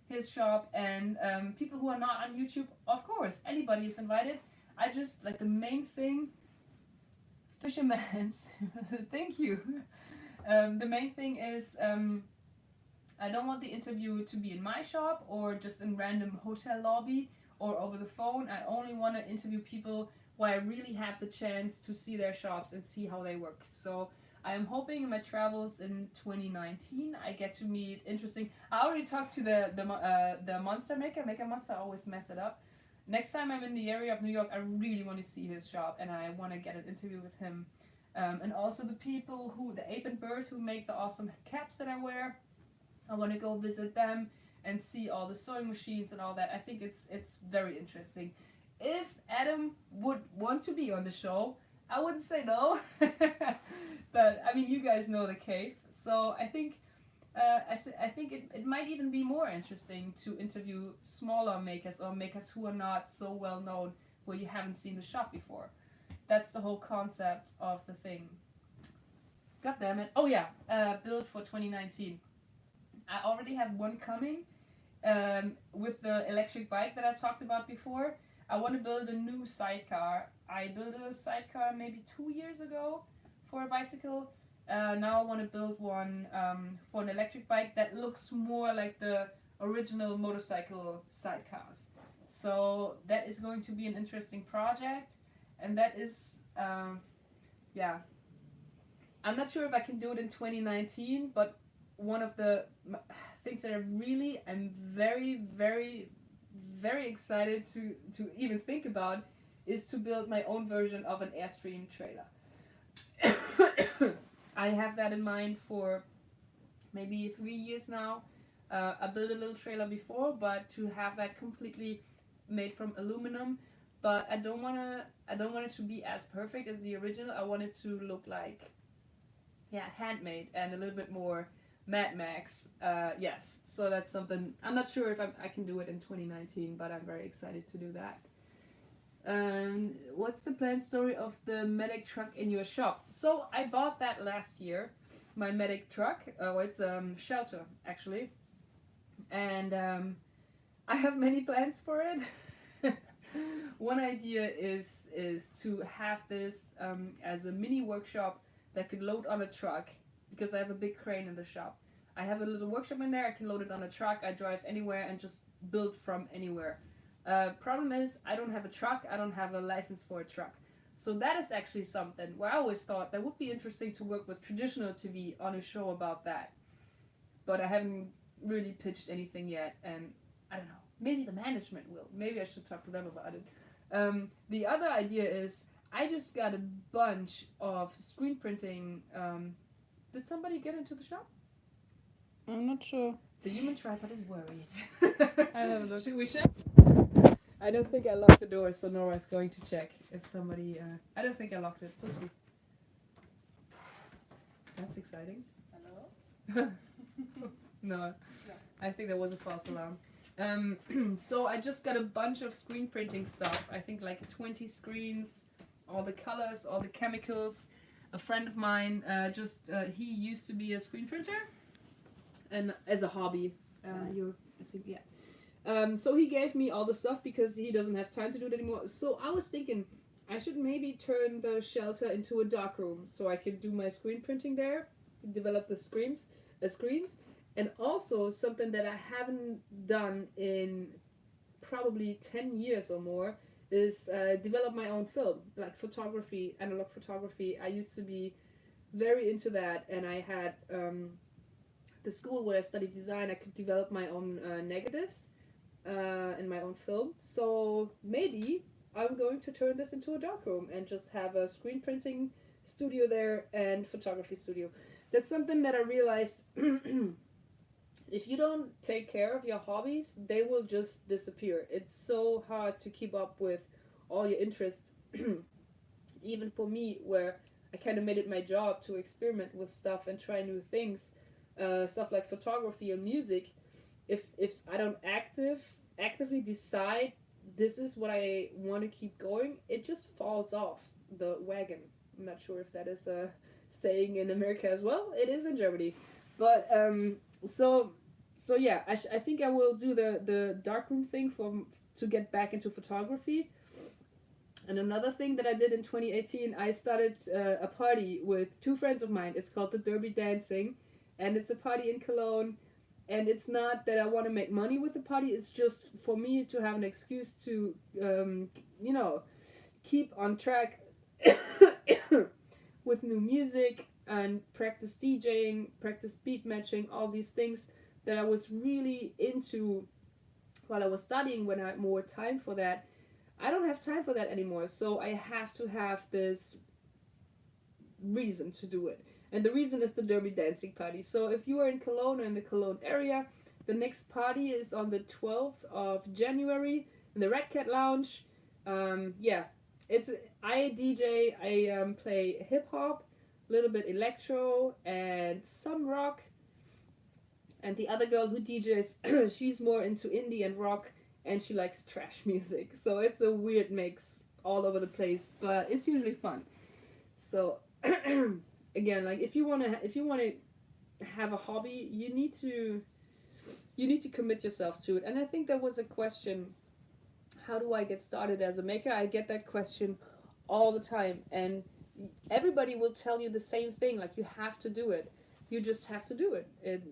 his shop. And people who are not on YouTube, of course, anybody is invited. I just like the main thing. Fisherman's, thank you. The main thing is I don't want the interview to be in my shop or just in random hotel lobby or over the phone. I only want to interview people where I really have the chance to see their shops and see how they work. So I am hoping in my travels in 2019 I get to meet interesting. I already talked to the monster maker. Maker Monster, I always mess it up. Next time I'm in the area of New York, I really want to see his shop and I want to get an interview with him. And also the people the Ape and Birds who make the awesome caps that I wear. I want to go visit them and see all the sewing machines and all that. I think it's very interesting. If Adam would want to be on the show, I wouldn't say no. But I mean, you guys know the cave, so I think I think it might even be more interesting to interview smaller makers or makers who are not so well known, where you haven't seen the shop before. That's the whole concept of the thing. God damn it! Oh yeah, build for 2019. I already have one coming with the electric bike that I talked about before. I want to build a new sidecar. I built a sidecar maybe 2 years ago for a bicycle. Now I want to build one for an electric bike that looks more like the original motorcycle sidecars. So that is going to be an interesting project, and that is, yeah. I'm not sure if I can do it in 2019, but one of the things that I'm very, very, very excited to even think about is to build my own version of an Airstream trailer. I have that in mind for maybe 3 years now. I built a little trailer before, but to have that completely made from aluminum. But I don't want it to be as perfect as the original. I want it to look like, yeah, handmade and a little bit more Mad Max. Yes, so that's something. I'm not sure if I can do it in 2019, but I'm very excited to do that. What's the planned story of the medic truck in your shop? So I bought that last year, my medic truck. Oh, it's shelter actually, and I have many plans for it. One idea is to have this as a mini workshop that could load on a truck, because I have a big crane in the shop. I have a little workshop in there. I can load it on a truck. I drive anywhere and just build from anywhere. Problem is, I don't have a truck. I don't have a license for a truck. So that is actually something where I always thought that would be interesting to work with traditional TV on a show about that. But I haven't really pitched anything yet, and I don't know. Maybe the management will. Maybe I should talk to them about it. The other idea is I just got a bunch of screen printing. Did somebody get into the shop? I'm not sure. The human tripod is worried. I'll have a look. Should we check? I don't think I locked the door, so Nora's going to check if somebody. I don't think I locked it. We'll see. That's exciting. Hello? No, I think that was a false alarm. So I just got a bunch of screen printing stuff. I think like 20 screens, all the colors, all the chemicals. A friend of mine he used to be a screen printer, and as a hobby, I think, yeah. So he gave me all the stuff because he doesn't have time to do it anymore. So I was thinking I should maybe turn the shelter into a darkroom so I could do my screen printing there, develop the screens, and also something that I haven't done in probably 10 years or more is develop my own film, like photography, analog photography. I used to be very into that, and I had the school where I studied design. I could develop my own negatives in my own film. So maybe I'm going to turn this into a darkroom and just have a screen printing studio there and photography studio. That's something that I realized. If you don't take care of your hobbies, they will just disappear. It's so hard to keep up with all your interests. Even for me, where I kind of made it my job to experiment with stuff and try new things, stuff like photography and music. If I don't actively decide this is what I want to keep going, it just falls off the wagon. I'm not sure if that is a saying in America as well. It is in Germany, but so so yeah, I think I will do the darkroom thing to get back into photography. And another thing that I did in 2018, I started a party with two friends of mine. It's called the Derby Dancing, and it's a party in Cologne. And it's not that I want to make money with the party. It's just for me to have an excuse to, you know, keep on track with new music and practice DJing, practice beat matching, all these things that I was really into while I was studying when I had more time for that. I don't have time for that anymore, so I have to have this reason to do it. And the reason is the Derby Dancing Party. So if you are in Cologne or in the Cologne area, the next party is on the 12th of January in the Red Cat Lounge. Yeah, I DJ, I play hip hop, a little bit electro, and some rock. And the other girl who DJs, she's more into indie and rock, and she likes trash music. So it's a weird mix all over the place, but it's usually fun. So again, like if you wanna have a hobby, you need to commit yourself to it. And I think there was a question, how do I get started as a maker? I get that question all the time, and everybody will tell you the same thing, like you have to do it. You just have to do it.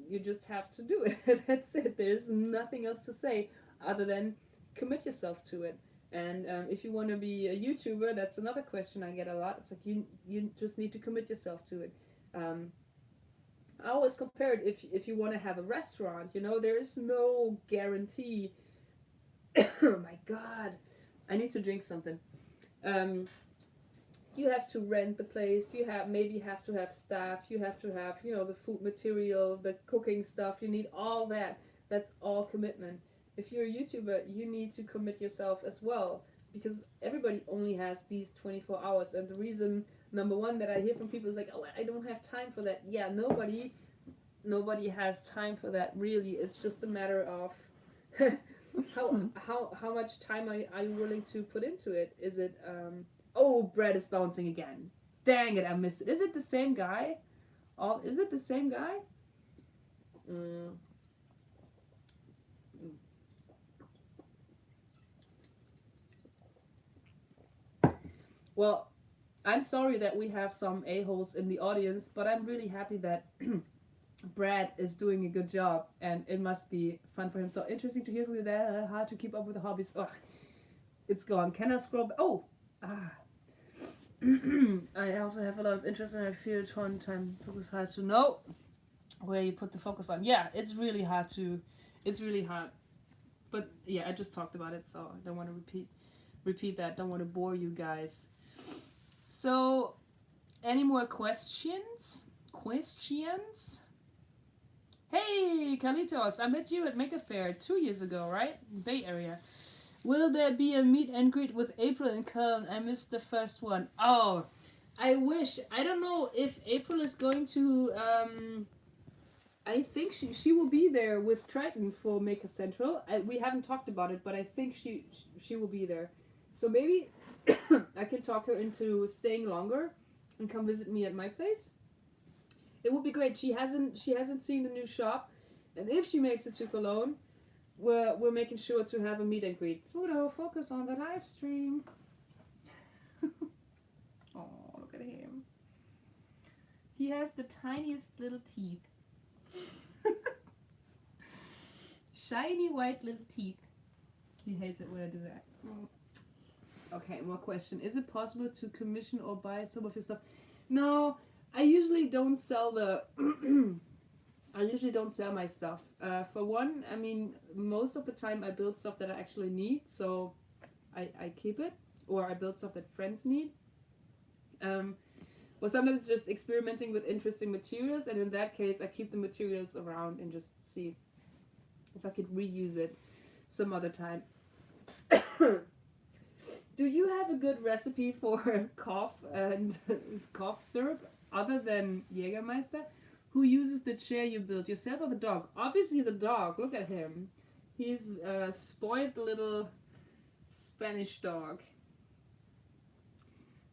You just have to do it. That's it. There's nothing else to say other than commit yourself to it. And if you want to be a YouTuber, that's another question I get a lot. It's like you just need to commit yourself to it. I always compare it if you want to have a restaurant, you know, there is no guarantee. Oh my God, I need to drink something. You have to rent the place. You maybe have to have staff. You have to have, you know, the food material, the cooking stuff. You need all that. That's all commitment. If you're a YouTuber, you need to commit yourself as well, because everybody only has these 24 hours. And the reason number one that I hear from people is like, oh, I don't have time for that. Yeah, nobody has time for that, really. It's just a matter of how much time are you willing to put into it. Is it oh, Brad is bouncing again. Dang it, I missed it. Is it the same guy? Is it the same guy? Well, I'm sorry that we have some a-holes in the audience, but I'm really happy that Brad is doing a good job, and it must be fun for him. So interesting to hear from you there. Hard to keep up with the hobbies. Ugh, it's gone. Can I scroll back? Oh, I also have a lot of interest, and I feel torn time. Focus hard to know where you put the focus on. Yeah, it's really hard. But yeah, I just talked about it, so I don't want to repeat that. Don't want to bore you guys. So, any more questions? Hey, Carlitos, I met you at Maker Fair 2 years ago, right? Bay Area. Will there be a meet and greet with April in Köln? I missed the first one. Oh, I wish. I don't know if April is going to. I think she will be there with Triton for Maker Central. We haven't talked about it, but I think she will be there. So maybe I can talk her into staying longer and come visit me at my place. It would be great. She hasn't seen the new shop, and if she makes it to Cologne, we're making sure to have a meet and greet. Smudo, focus on the live stream. Oh, look at him. He has the tiniest little teeth. Shiny white little teeth. He hates it when I do that. Okay, more question. Is it possible to commission or buy some of your stuff? No, I usually don't sell my stuff. For one, I mean, most of the time I build stuff that I actually need, so I keep it, or I build stuff that friends need. Or sometimes just experimenting with interesting materials, and in that case, I keep the materials around and just see if I could reuse it some other time. Do you have a good recipe for cough and cough syrup other than Jägermeister? Who uses the chair you built, yourself or the dog? Obviously the dog. Look at him. He's a spoiled little Spanish dog.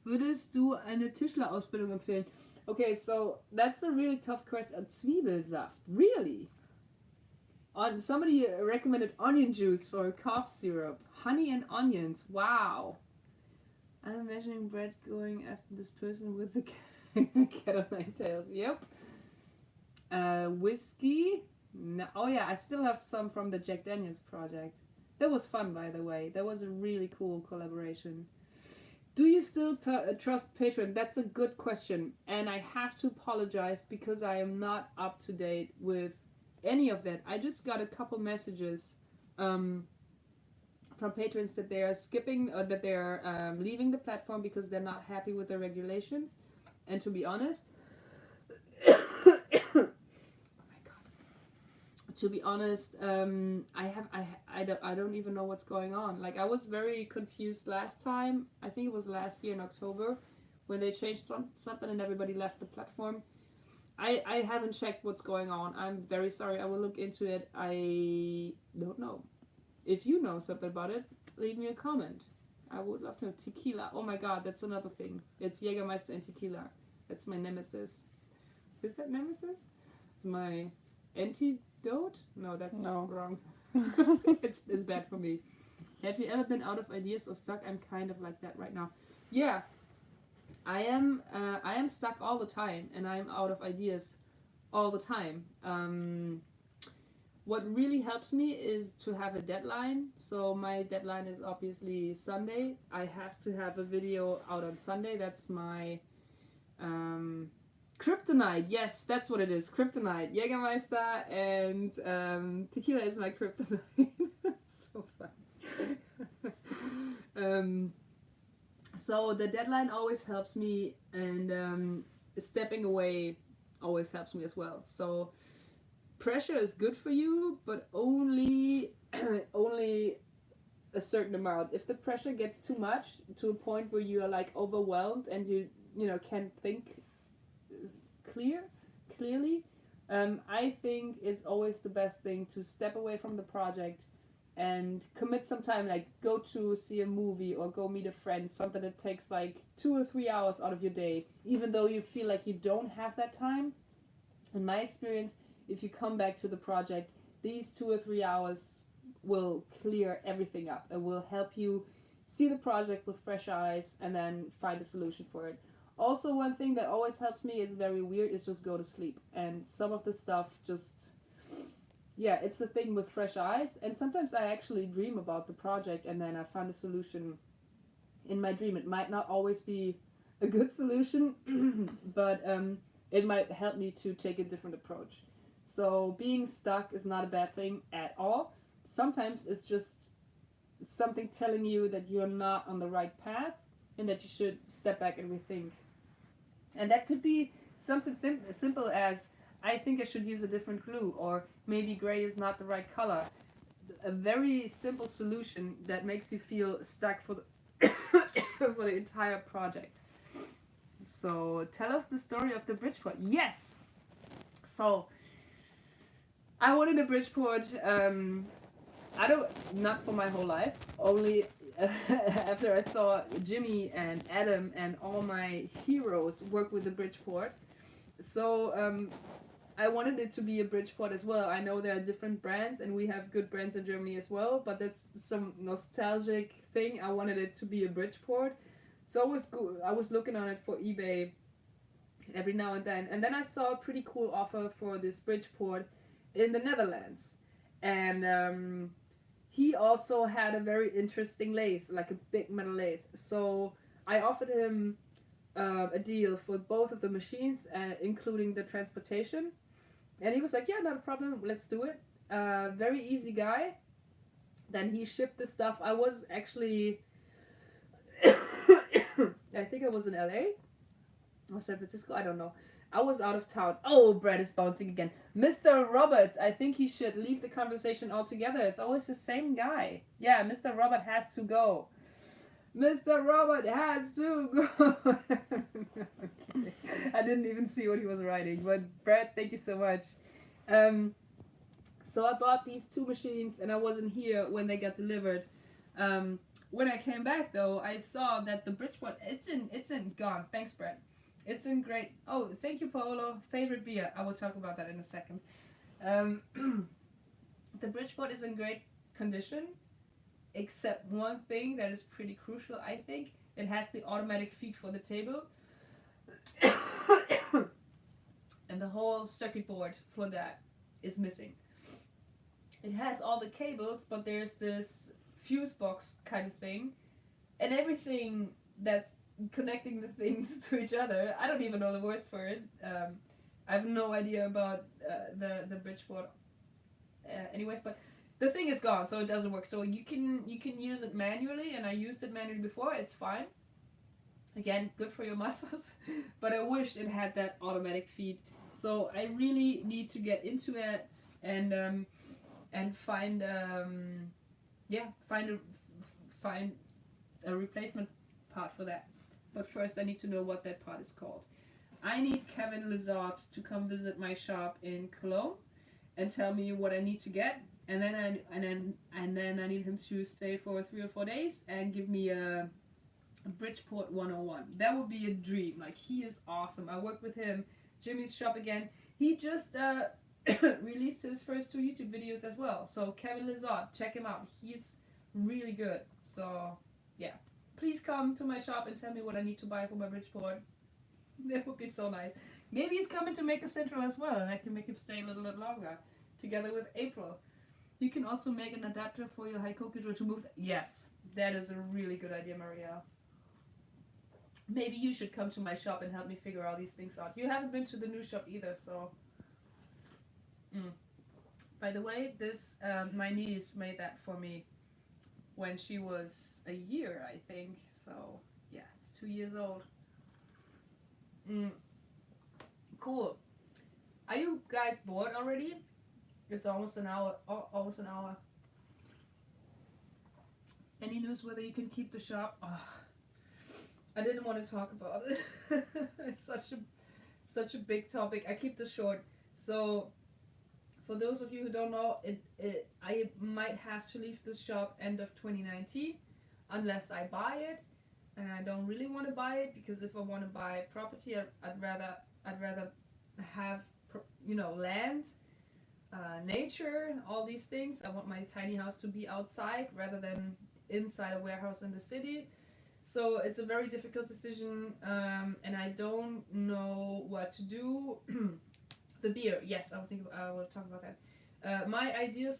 Würdest du eine Tischlerausbildung empfehlen? Okay, so that's a really tough question. Zwiebelsaft, really? Somebody recommended onion juice for cough syrup. Honey and onions. Wow. I'm imagining Brett going after this person with the cat of nine tails. Yep. Whiskey. No. Oh yeah, I still have some from the Jack Daniels project. That was fun, by the way. That was a really cool collaboration. Do you still trust Patreon? That's a good question. And I have to apologize because I am not up to date with any of that. I just got a couple messages from patrons that they are skipping or that they are leaving the platform because they're not happy with the regulations. And to be honest, I don't even know what's going on. Like, I was very confused last time. I think it was last year in October when they changed something and everybody left the platform. I haven't checked what's going on. I'm very sorry. I will look into it. I don't know. If you know something about it, leave me a comment. I would love to know. Tequila. Oh my god, that's another thing. It's Jägermeister and tequila. That's my nemesis. Is that nemesis? It's my antidote? No, that's wrong. It's bad for me. Have you ever been out of ideas or stuck? I'm kind of like that right now. Yeah. I am stuck all the time and I'm out of ideas all the time. What really helps me is to have a deadline. So my deadline is obviously Sunday. I have to have a video out on Sunday. That's my kryptonite. Yes, that's what it is. Kryptonite. Jägermeister and tequila is my kryptonite. That's so fun. So the deadline always helps me, and stepping away always helps me as well. So pressure is good for you, but only a certain amount. If the pressure gets too much to a point where you are like overwhelmed and you can't think clearly, I think it's always the best thing to step away from the project and commit some time, like go to see a movie or go meet a friend, something that takes like 2 or 3 hours out of your day, even though you feel like you don't have that time. In my experience, if you come back to the project, these 2 or 3 hours will clear everything up and will help you see the project with fresh eyes and then find a solution for it. Also, one thing that always helps me, is very weird, is just go to sleep. And some of the stuff just, yeah, it's the thing with fresh eyes. And sometimes I actually dream about the project and then I find a solution in my dream. It might not always be a good solution, but it might help me to take a different approach. So being stuck is not a bad thing at all. Sometimes it's just something telling you that you're not on the right path and that you should step back and rethink. And that could be something simple as, I think I should use a different glue, or maybe gray is not the right color. A very simple solution that makes you feel stuck for the for the entire project. So tell us the story of the Bridgeport. Yes! So I wanted a Bridgeport, not for my whole life, only after I saw Jimmy and Adam and all my heroes work with the Bridgeport. So I wanted it to be a Bridgeport as well. I know there are different brands and we have good brands in Germany as well, but that's some nostalgic thing. I wanted it to be a Bridgeport. So I was looking on it for eBay every now and then I saw a pretty cool offer for this Bridgeport in the Netherlands. And he also had a very interesting lathe, like a big metal lathe. So I offered him a deal for both of the machines, including the transportation. And he was like, yeah, not a problem, let's do it. Very easy guy. Then he shipped the stuff. I was actually, I think I was in LA or San Francisco, I don't know. I was out of town. Oh, Brad is bouncing again. Mr. Roberts, I think he should leave the conversation altogether. It's always the same guy. Yeah, Mr. Robert has to go. Mr. Robot has to go. I didn't even see what he was writing, but Brad, thank you so much. So I bought these two machines, and I wasn't here when they got delivered. When I came back, though, I saw that the Bridgeport, it's in gone. Thanks, Brad. It's in great. Oh, thank you, Paolo. Favorite beer. I will talk about that in a second. The Bridgeport is in great condition, except one thing that is pretty crucial, I think. It has the automatic feed for the table. And the whole circuit board for that is missing. It has all the cables, but there's this fuse box kind of thing. And everything that's connecting the things to each other, I don't even know the words for it. I have no idea about the Bridgeport anyways, but the thing is gone, so it doesn't work. So you can use it manually, and I used it manually before. It's fine. Again, good for your muscles, but I wish it had that automatic feed. So I really need to get into it and find find a replacement part for that. But first, I need to know what that part is called. I need Kevin Lazard to come visit my shop in Cologne and tell me what I need to get, and then I need him to stay for 3 or 4 days and give me a Bridgeport 101. That would be a dream. Like, he is awesome. I worked with him. Jimmy's shop again. He just released his first 2 YouTube videos as well. So Kevin Lazard, check him out. He's really good. So yeah, please come to my shop and tell me what I need to buy for my Bridgeport. That would be so nice. Maybe he's coming to Maker Central as well, and I can make him stay a little bit longer, together with April. You can also make an adapter for your Hikoki drill to move. Yes, that is a really good idea, Maria. Maybe you should come to my shop and help me figure all these things out. You haven't been to the new shop either, so. By the way, this my niece made that for me when she was a year, I think. So yeah, it's 2 years old. Cool. Are you guys bored already? It's almost an hour. Almost an hour. Any news whether you can keep the shop? Oh, I didn't want to talk about it. It's such a big topic. I keep this short. So, for those of you who don't know, I might have to leave this shop end of 2019, unless I buy it. And I don't really want to buy it, because if I want to buy property, I'd rather have land, nature, all these things. I want my tiny house to be outside rather than inside a warehouse in the city. So it's a very difficult decision, and I don't know what to do. The beer, yes, I will talk about that. My ideal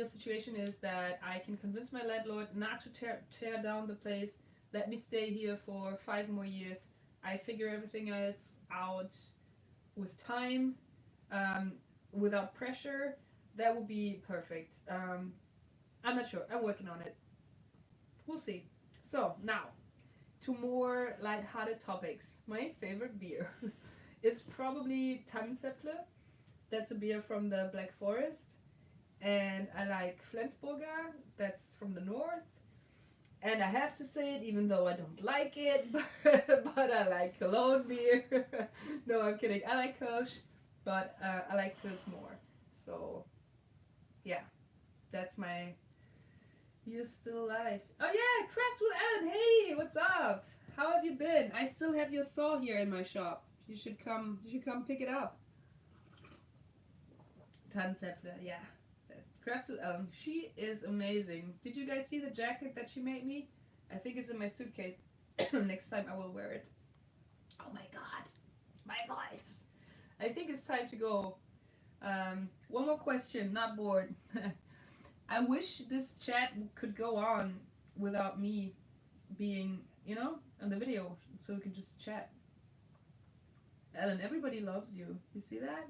situation is that I can convince my landlord not to tear down the place. Let me stay here for 5 more years. I figure everything else out with time, without pressure. That would be perfect. I'm not sure. I'm working on it. We'll see. So now, to more lighthearted topics. My favorite beer is probably Tannenzäpfle. That's a beer from the Black Forest. And I like Flensburger. That's from the north. And I have to say it, even though I don't like it, but I like Cologne beer. No, I'm kidding. I like Kölsch, but I like Pils more. So, yeah, that's my... You're still alive. Oh yeah, Crafts with Ellen. Hey, what's up? How have you been? I still have your saw here in my shop. You should come pick it up. Tannenzäpfle, yeah. Crafts with Ellen. She is amazing. Did you guys see the jacket that she made me? I think it's in my suitcase. Next time I will wear it. Oh my god. My voice. I think it's time to go. One more question. Not bored. I wish this chat could go on without me being, on the video. So we could just chat. Ellen, everybody loves you. You see that?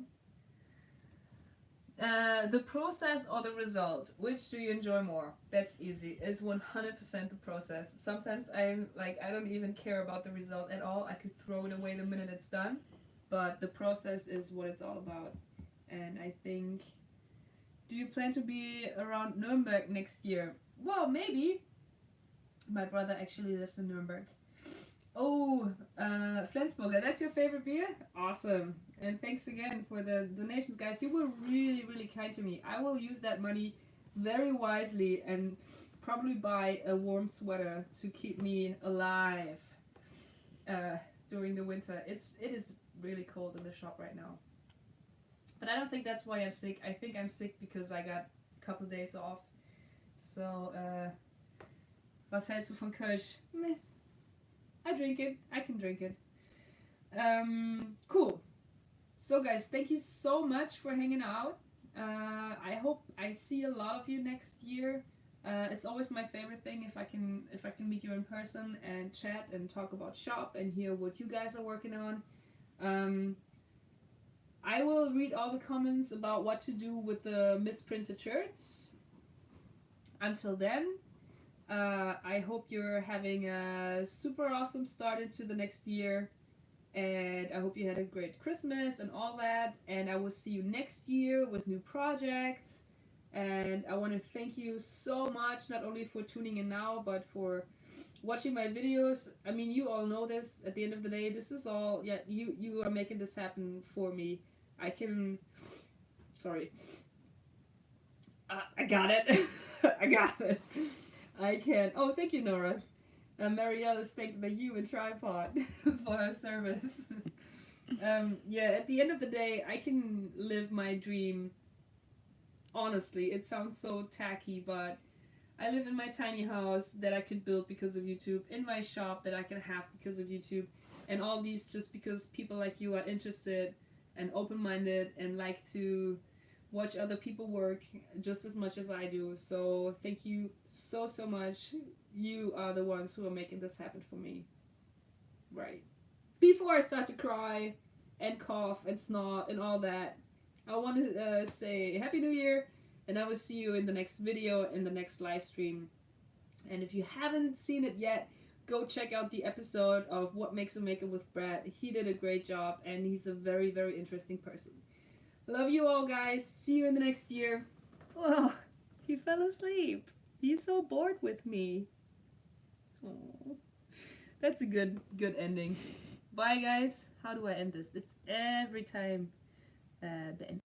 The process or the result? Which do you enjoy more? That's easy. It's 100% the process. Sometimes I'm like, I don't even care about the result at all. I could throw it away the minute it's done. But the process is what it's all about. And I think... Do you plan to be around Nuremberg next year? Well, maybe. My brother actually lives in Nuremberg. Oh, Flensburger, that's your favorite beer? Awesome. And thanks again for the donations, guys. You were really, really kind to me. I will use that money very wisely and probably buy a warm sweater to keep me alive during the winter. It is really cold in the shop right now. But I don't think that's why I'm sick. I think I'm sick because I got a couple days off. So, was hältst du von Kölsch? Meh. I drink it. I can drink it. Cool. So guys, thank you so much for hanging out. I hope I see a lot of you next year. It's always my favorite thing if I can meet you in person and chat and talk about shop and hear what you guys are working on. I will read all the comments about what to do with the misprinted shirts. Until then, I hope you're having a super awesome start into the next year, and I hope you had a great Christmas and all that, and I will see you next year with new projects. And I want to thank you so much, not only for tuning in now, but for watching my videos. I mean, you all know this. At the end of the day, this is all, yeah, you are making this happen for me. I can, sorry, I got it. I got it. I can. Oh, thank you, Nora. Marielle is thanking the human tripod for her service. Yeah, at the end of the day, I can live my dream. Honestly, it sounds so tacky, but I live in my tiny house that I could build because of YouTube, in my shop that I can have because of YouTube, and all these just because people like you are interested and open-minded and like to watch other people work just as much as I do. So thank you so much. You are the ones who are making this happen for me. Right. Before I start to cry and cough and snot and all that, I want to say Happy New Year, and I will see you in the next video, in the next live stream. And if you haven't seen it yet, go check out the episode of What Makes a Maker with Brad. He did a great job, and he's a very, very interesting person. Love you all, guys. See you in the next year. Oh, he fell asleep. He's so bored with me. Oh, that's a good ending. Bye, guys. How do I end this? It's every time the end.